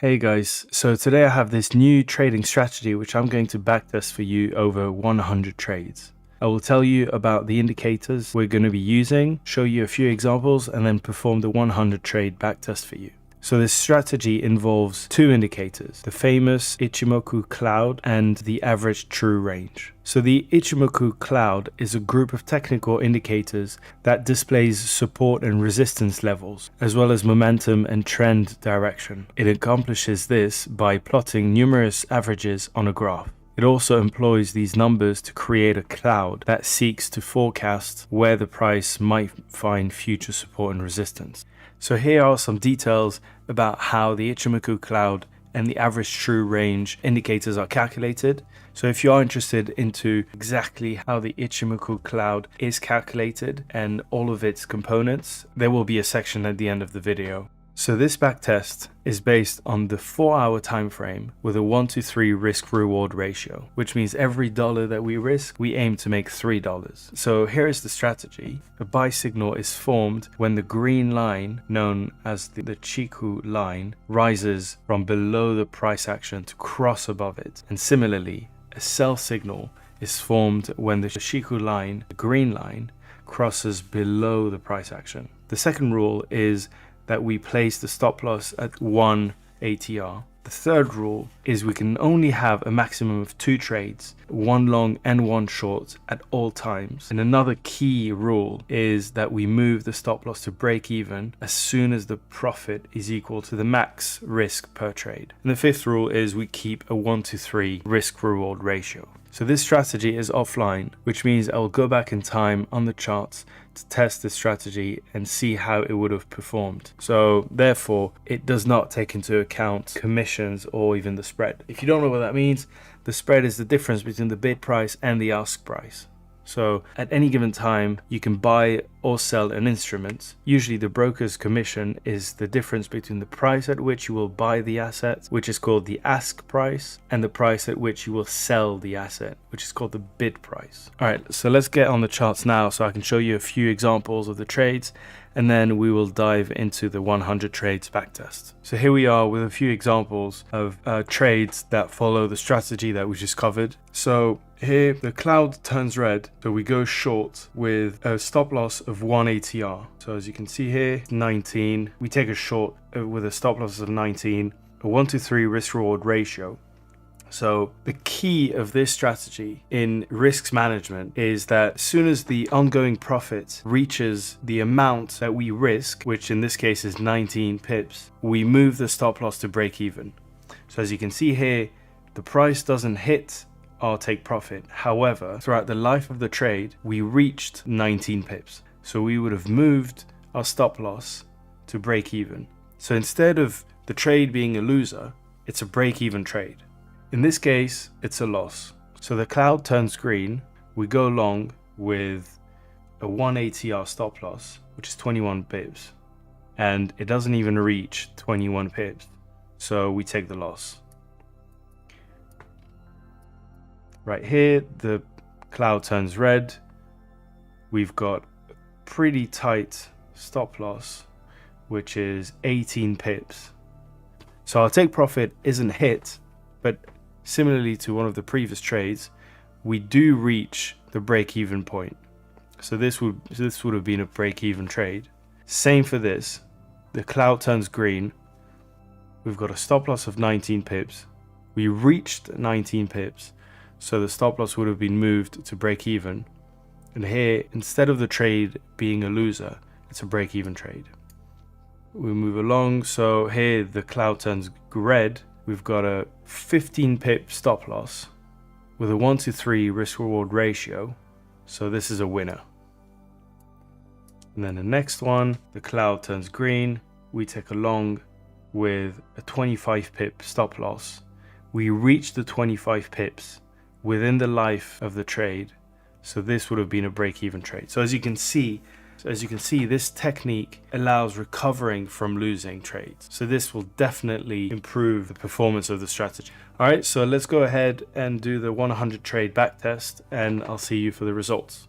Hey guys, so today I have this new trading strategy which I'm going to backtest for you over 100 trades. I will tell you about the indicators we're going to be using, show you a few examples, and then perform the 100 trade backtest for you. So this strategy involves two indicators, the famous Ichimoku cloud and the average true range. So the Ichimoku cloud is a group of technical indicators that displays support and resistance levels, as well as momentum and trend direction. It accomplishes this by plotting numerous averages on a graph. It also employs these numbers to create a cloud that seeks to forecast where the price might find future support and resistance. So here are some details about how the Ichimoku cloud and the average true range indicators are calculated. So if you are interested into exactly how the Ichimoku cloud is calculated and all of its components, there will be a section at the end of the video. So this backtest is based on the 4-hour time frame with a 1-to-3 risk-reward ratio, which means every dollar that we risk, we aim to make $3. So here is the strategy. A buy signal is formed when the green line, known as the Chiku line, rises from below the price action to cross above it. And similarly, a sell signal is formed when the Chiku line, the green line, crosses below the price action. The second rule is that we place the stop loss at 1 ATR. The third rule is we can only have a maximum of 2 trades, one long and one short at all times. And another key rule is that we move the stop loss to break even as soon as the profit is equal to the max risk per trade. And the fifth rule is we keep a 1-to-3 risk reward ratio. So this strategy is offline, which means I will go back in time on the charts to test this strategy and see how it would have performed. So therefore, it does not take into account commissions or even the spread. If you don't know what that means, the spread is the difference between the bid price and the ask price. So at any given time, you can buy or sell an instrument. Usually the broker's commission is the difference between the price at which you will buy the asset, which is called the ask price, and the price at which you will sell the asset, which is called the bid price. All right, so let's get on the charts now so I can show you a few examples of the trades, and then we will dive into the 100 trades backtest. So here we are with a few examples of trades that follow the strategy that we just covered. So here the cloud turns red, so we go short with a stop loss of 1 ATR. So as you can see here, 19. We take a short with a stop loss of 19, a 1-to-3 risk reward ratio. So the key of this strategy in risks management is that as soon as the ongoing profit reaches the amount that we risk, which in this case is 19 pips, we move the stop loss to break even. So as you can see here, the price doesn't hit our take profit. However, throughout the life of the trade, we reached 19 pips. So we would have moved our stop loss to break even. So instead of the trade being a loser, it's a break even trade. In this case, it's a loss. So the cloud turns green, we go long with a 1 ATR stop loss, which is 21 pips, and it doesn't even reach 21 pips. So we take the loss. Right here, the cloud turns red. We've got a pretty tight stop loss, which is 18 pips. So our take profit isn't hit, but similarly to one of the previous trades, we do reach the break-even point. So this would have been a break-even trade. Same for this. The cloud turns green. We've got a stop loss of 19 pips. We reached 19 pips, so the stop loss would have been moved to break-even. And here, instead of the trade being a loser, it's a break-even trade. We move along. So here the cloud turns red. We've got a 15 pip stop loss with a 1-to-3 risk reward ratio. So this is a winner. And then the next one, the cloud turns green. We take a long with a 25 pip stop loss. We reach the 25 pips within the life of the trade. So this would have been a break-even trade. So as you can see, this technique allows recovering from losing trades. So this will definitely improve the performance of the strategy. All right, so let's go ahead and do the 100 trade backtest, and I'll see you for the results.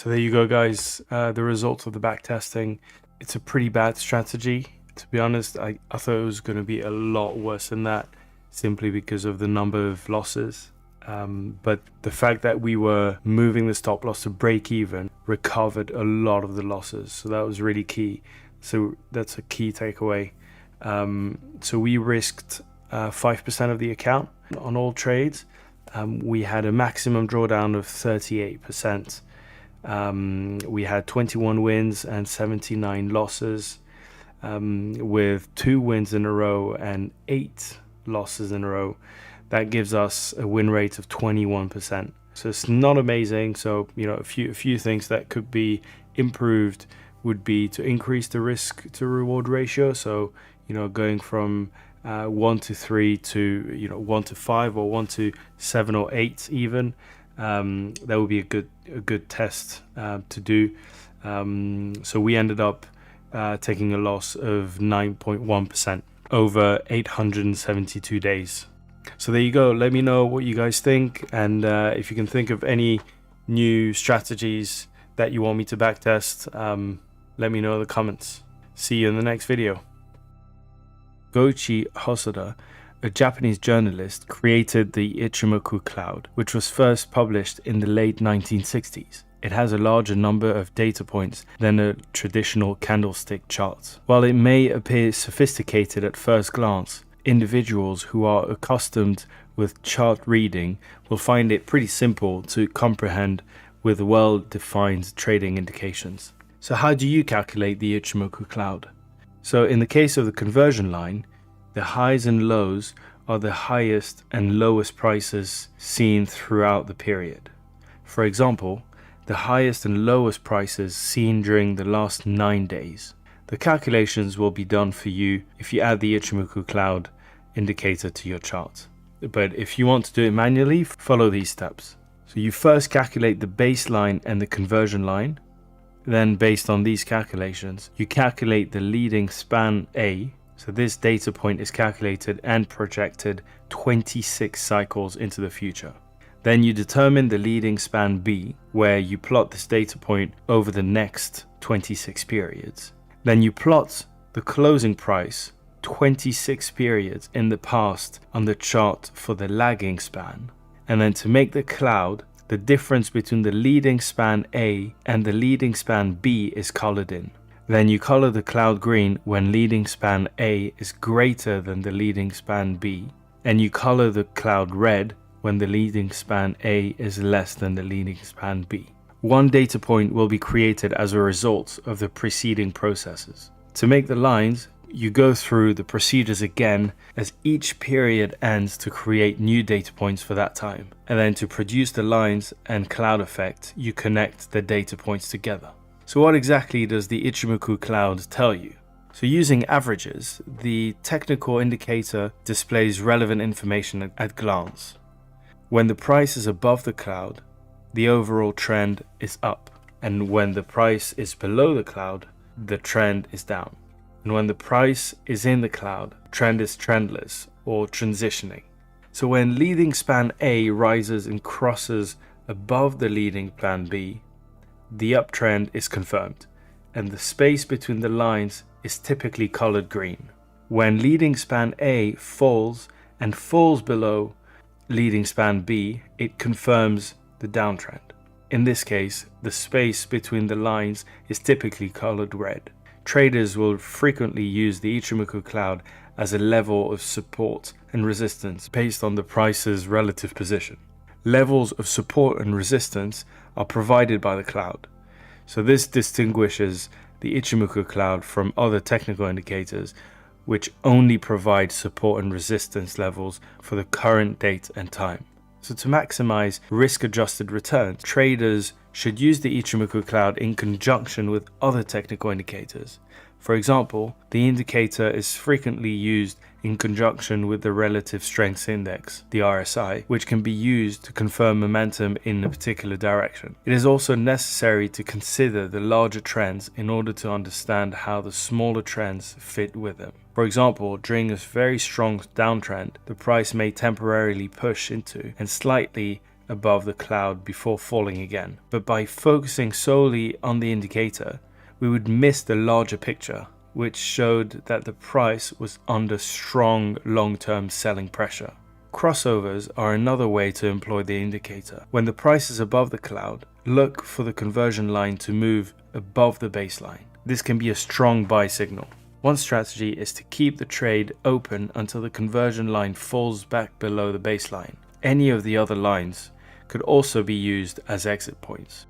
So there you go, guys. The results of the back testing. It's a pretty bad strategy. To be honest, I thought it was going to be a lot worse than that, simply because of the number of losses. But the fact that we were moving the stop loss to break even recovered a lot of the losses. So that was really key. So that's a key takeaway. So we risked 5% of the account on all trades. We had a maximum drawdown of 38%. We had 21 wins and 79 losses, with 2 wins in a row and 8 losses in a row. That gives us a win rate of 21%. So it's not amazing. So, a few things that could be improved would be to increase the risk to reward ratio. So, going from 1 to 3 to 1 to 5 or 1 to 7 or 8 even. That would be a good test to do. So we ended up taking a loss of 9.1% over 872 days. So there you go. Let me know what you guys think, and if you can think of any new strategies that you want me to backtest, let me know in the comments. See you in the next video. Goichi Hosoda, a Japanese journalist, created the Ichimoku cloud, which was first published in the late 1960s. It has a larger number of data points than a traditional candlestick chart. While it may appear sophisticated at first glance, individuals who are accustomed with chart reading will find it pretty simple to comprehend with well-defined trading indications. So how do you calculate the Ichimoku cloud? So in the case of the conversion line, the highs and lows are the highest and lowest prices seen throughout the period. For example, the highest and lowest prices seen during the last 9 days. The calculations will be done for you if you add the Ichimoku cloud indicator to your chart. But if you want to do it manually, follow these steps. So you first calculate the baseline and the conversion line. Then, based on these calculations, you calculate the leading span A. So this data point is calculated and projected 26 cycles into the future. Then you determine the leading span B, where you plot this data point over the next 26 periods. Then you plot the closing price 26 periods in the past on the chart for the lagging span. And then to make the cloud, the difference between the leading span A and the leading span B is colored in. Then you color the cloud green when leading span A is greater than the leading span B, and you color the cloud red when the leading span A is less than the leading span B. One data point will be created as a result of the preceding processes. To make the lines, you go through the procedures again as each period ends to create new data points for that time. And then to produce the lines and cloud effect, you connect the data points together. So what exactly does the Ichimoku cloud tell you? So using averages, the technical indicator displays relevant information at glance. When the price is above the cloud, the overall trend is up. And when the price is below the cloud, the trend is down. And when the price is in the cloud, trend is trendless or transitioning. So when leading span A rises and crosses above the leading span B, the uptrend is confirmed, and the space between the lines is typically colored green. When leading span A falls and falls below leading span B, it confirms the downtrend. In this case, the space between the lines is typically colored red. Traders will frequently use the Ichimoku cloud as a level of support and resistance based on the price's relative position. Levels of support and resistance are provided by the cloud. So this distinguishes the Ichimoku cloud from other technical indicators, which only provide support and resistance levels for the current date and time. So to maximize risk-adjusted returns, traders should use the Ichimoku cloud in conjunction with other technical indicators. For example, the indicator is frequently used in conjunction with the Relative Strength Index, the RSI, which can be used to confirm momentum in a particular direction. It is also necessary to consider the larger trends in order to understand how the smaller trends fit with them. For example, during a very strong downtrend, the price may temporarily push into and slightly above the cloud before falling again. But by focusing solely on the indicator, we would miss the larger picture, which showed that the price was under strong long-term selling pressure. Crossovers are another way to employ the indicator. When the price is above the cloud, look for the conversion line to move above the baseline. This can be a strong buy signal. One strategy is to keep the trade open until the conversion line falls back below the baseline. Any of the other lines could also be used as exit points.